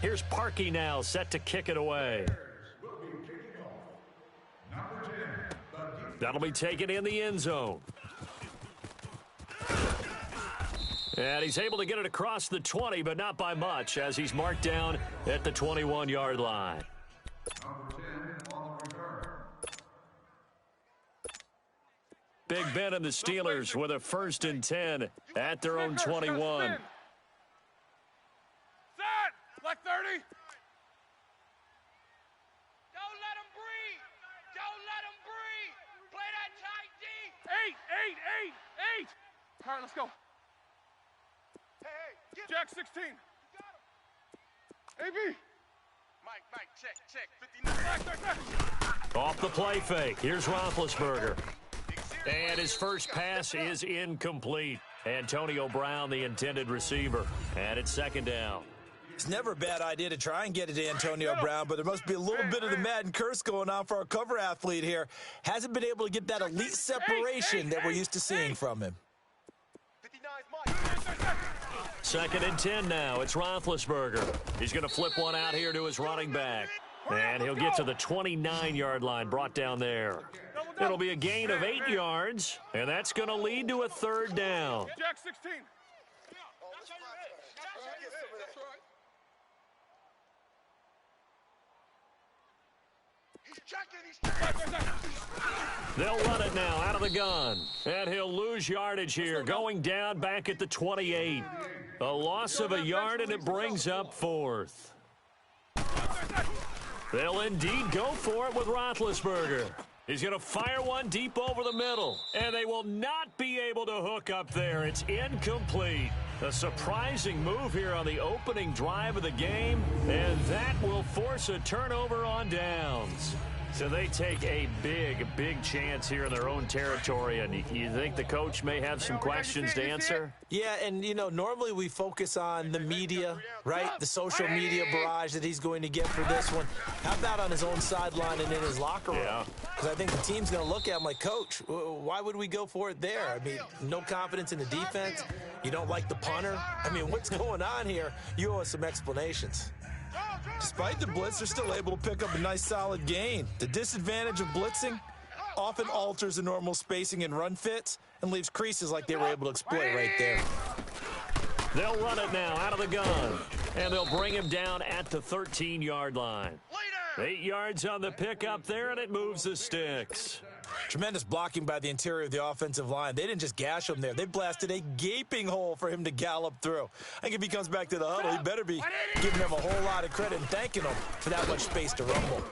Here's Parkey now, set to kick it away. That'll be taken in the end zone. And he's able to get it across the 20, but not by much, as he's marked down at the 21-yard line. Big Ben and the Steelers with a 1st and 10 at their own 21. Like 30. Don't let him breathe. Don't let him breathe. Play that tight D. 8. All right, let's go. Hey, Jack 16. AB. Mike, check. 59. Off the play fake. Here's Roethlisberger. And his first pass is incomplete. Antonio Brown, the intended receiver. And it's 2nd down. It's never a bad idea to try and get it to Antonio Brown, but there must be a little bit of the Madden curse going on for our cover athlete here. Hasn't been able to get that elite separation that we're used to seeing from him. 2nd and 10 now. It's Roethlisberger. He's going to flip one out here to his running back. And he'll get to the 29-yard line, brought down there. It'll be a gain of 8 yards, and that's going to lead to a 3rd down. Jack 16. They'll run it now out of the gun. And he'll lose yardage here, going down back at the 28. A loss of a yard, and it brings up 4th. They'll indeed go for it with Roethlisberger. He's going to fire one deep over the middle, and they will not be able to hook up there. It's incomplete. A surprising move here on the opening drive of the game, and that will force a turnover on downs. So they take a big chance here in their own territory, and you think the coach may have some questions to answer? Yeah, and, normally we focus on the media, right? The social media barrage that he's going to get for this one. How about on his own sideline and in his locker room? Yeah. Because I think the team's going to look at him like, Coach, why would we go for it there? I mean, no confidence in the defense. You don't like the punter. I mean, what's going on here? You owe us some explanations. Despite the blitz, they're still able to pick up a nice solid gain. The disadvantage of blitzing often alters the normal spacing and run fits and leaves creases like they were able to exploit right there. They'll run it now out of the gun, and they'll bring him down at the 13-yard line. 8 yards on the pickup there, and it moves the sticks. Tremendous blocking by the interior of the offensive line. They didn't just gash him there. They blasted a gaping hole for him to gallop through. I think if he comes back to the huddle, he better be giving them a whole lot of credit and thanking them for that much space to rumble.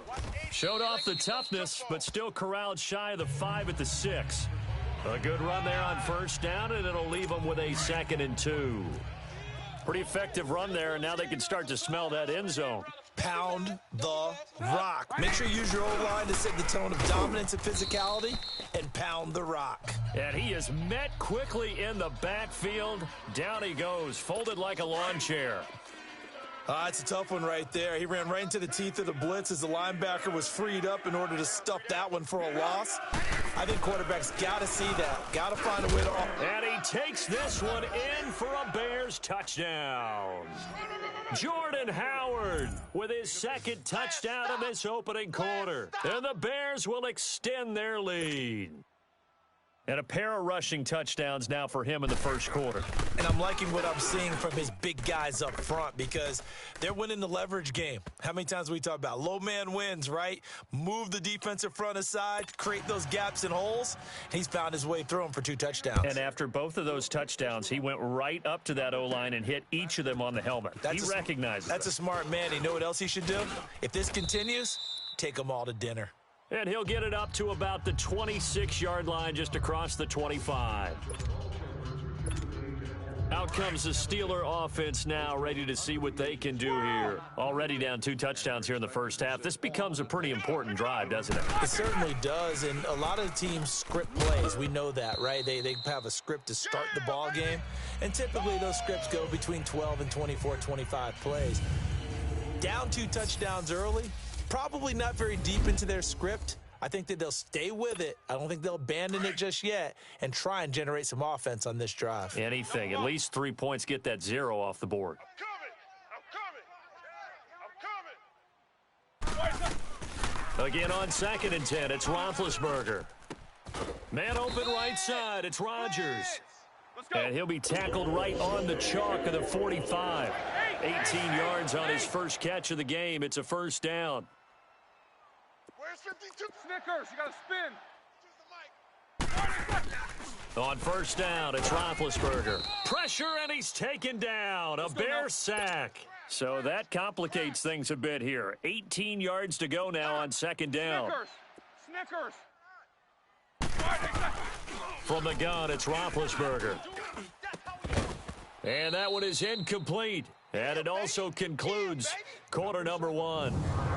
Showed off the toughness, but still corralled shy of the 5 at the 6. A good run there on 1st down, and it'll leave them with a 2nd and 2. Pretty effective run there, and now they can start to smell that end zone. Pound the rock. Make sure you use your O-line to set the tone of dominance and physicality, and pound the rock. And he is met quickly in the backfield. Down he goes, folded like a lawn chair. It's a tough one right there. He ran right into the teeth of the blitz as the linebacker was freed up in order to stuff that one for a loss. I think quarterbacks got to see that. Got to find a way to... And he takes this one in for a Bears touchdown. Jordan Howard with his 2nd touchdown of this opening quarter. And the Bears will extend their lead. And a pair of rushing touchdowns now for him in the 1st quarter. And I'm liking what I'm seeing from his big guys up front because they're winning the leverage game. How many times we talk about low man wins, right? Move the defensive front aside, create those gaps and holes. He's found his way through them for 2 touchdowns. And after both of those touchdowns, he went right up to that O-line and hit each of them on the helmet. He recognizes That's a smart man. You know what else he should do? If this continues, take them all to dinner. And he'll get it up to about the 26-yard line, just across the 25. Out comes the Steeler offense now, ready to see what they can do here. Already down 2 touchdowns here in the 1st half. This becomes a pretty important drive, doesn't it? It certainly does, and a lot of teams script plays. We know that, right? They have a script to start the ball game, and typically those scripts go between 12 and 24, 25 plays. Down 2 touchdowns early, probably not very deep into their script. I think that they'll stay with it. I don't think they'll abandon it just yet and try and generate some offense on this drive. Anything. At least 3 points, get that 0 off the board. Again on 2nd and 10, it's Roethlisberger. Man open right side, it's Rodgers. And he'll be tackled right on the chalk of the 45. 18 yards on his first catch of the game. It's a first down. Where's 52? Snickers, you got to spin. On first down, it's Roethlisberger. Pressure, and he's taken down. A Bear sack. So that complicates things a bit here. 18 yards to go now on 2nd down. Snickers. From the gun, it's Roethlisberger. And that one is incomplete. And it also concludes quarter number 1.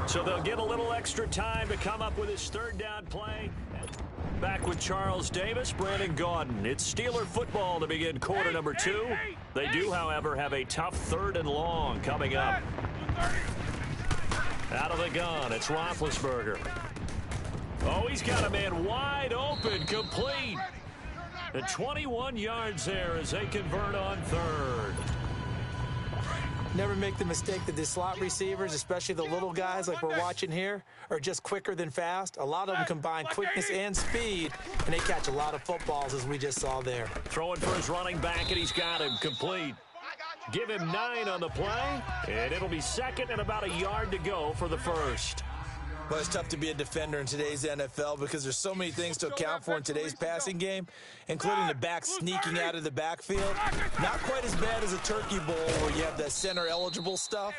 So they'll get a little extra time to come up with his 3rd down play. Back with Charles Davis, Brandon Gaudin. It's Steeler football to begin quarter number 2. They do, however, have a tough 3rd and long coming up. Out of the gun, it's Roethlisberger. Oh, he's got a man wide open, complete. And 21 yards there as they convert on 3rd. Never make the mistake that the slot receivers, especially the little guys like we're watching here, are just quicker than fast. A lot of them combine quickness and speed, and they catch a lot of footballs, as we just saw there. Throwing for his running back, and he's got him complete. Give him 9 on the play, and it'll be 2nd and about a yard to go for the 1st. Well, it's tough to be a defender in today's NFL because there's so many things to account for in today's passing game, including the back sneaking out of the backfield. Not quite as bad as a turkey bowl where you have that center-eligible stuff,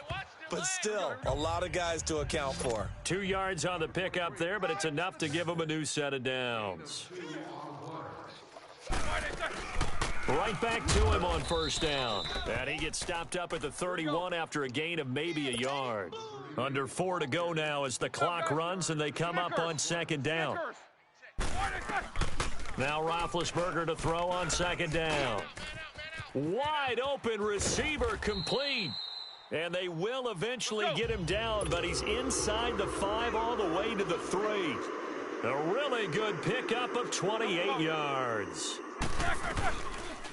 but still a lot of guys to account for. 2 yards on the pickup there, but it's enough to give him a new set of downs. Right back to him on first down. And he gets stopped up at the 31 after a gain of maybe a yard. Under 4 to go now as the clock runs and they come up on 2nd down. Now Roethlisberger to throw on 2nd down. Wide open receiver complete. And they will eventually get him down, but he's inside the 5 all the way to the 3. A really good pickup of 28 yards.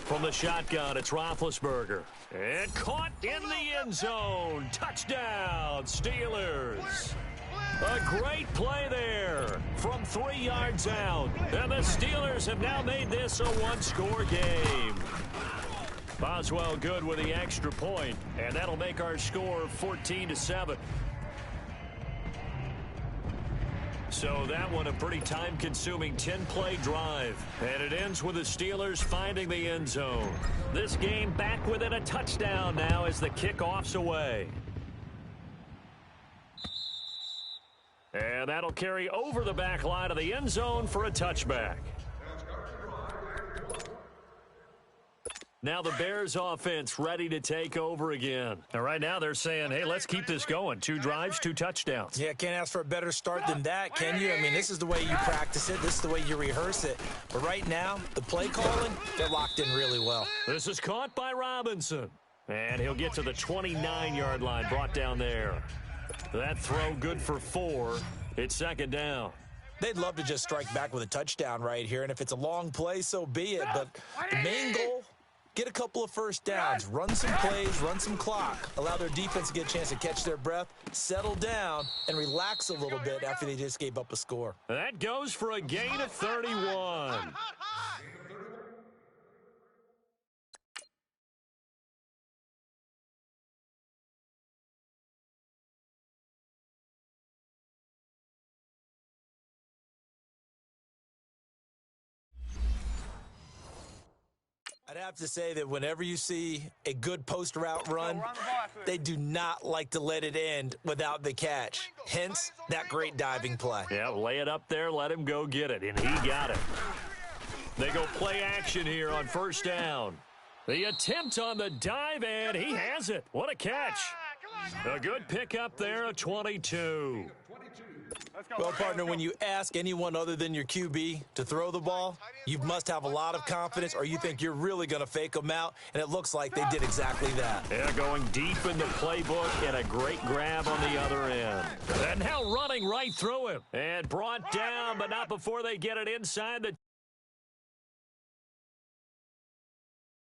From the shotgun, it's Roethlisberger. And caught in the end zone. Touchdown, Steelers. A great play there from 3 yards out. And the Steelers have now made this a one-score game. Boswell good with the extra point, and that'll make our score 14-7. So that one a pretty time-consuming 10-play drive. And it ends with the Steelers finding the end zone. This game back within a touchdown now as the kickoff's away. And that'll carry over the back line of the end zone for a touchback. Now the Bears offense ready to take over again. And right now they're saying, hey, let's keep this going. 2 drives, 2 touchdowns. Yeah, can't ask for a better start than that, can you? I mean, this is the way you practice it. This is the way you rehearse it. But right now, the play calling, they're locked in really well. This is caught by Robinson. And he'll get to the 29-yard line, brought down there. That throw good for 4. It's 2nd down. They'd love to just strike back with a touchdown right here. And if it's a long play, so be it. But the main goal, get a couple of first downs, run some plays, run some clock, allow their defense to get a chance to catch their breath, settle down, and relax a little bit after they just gave up a score. That goes for a gain of 31. I'd have to say that whenever you see a good post route run, they do not like to let it end without the catch. Hence, that great diving play. Yeah, lay it up there, let him go get it, and he got it. They go play action here on first down. The attempt on the dive, and he has it. What a catch. A good pickup there, a 22. Well, partner, when you ask anyone other than your QB to throw the ball, you must have a lot of confidence or you think you're really going to fake them out, and it looks like they did exactly that. Yeah, going deep in the playbook and a great grab on the other end. And now running right through him. And brought down, but not before they get it inside the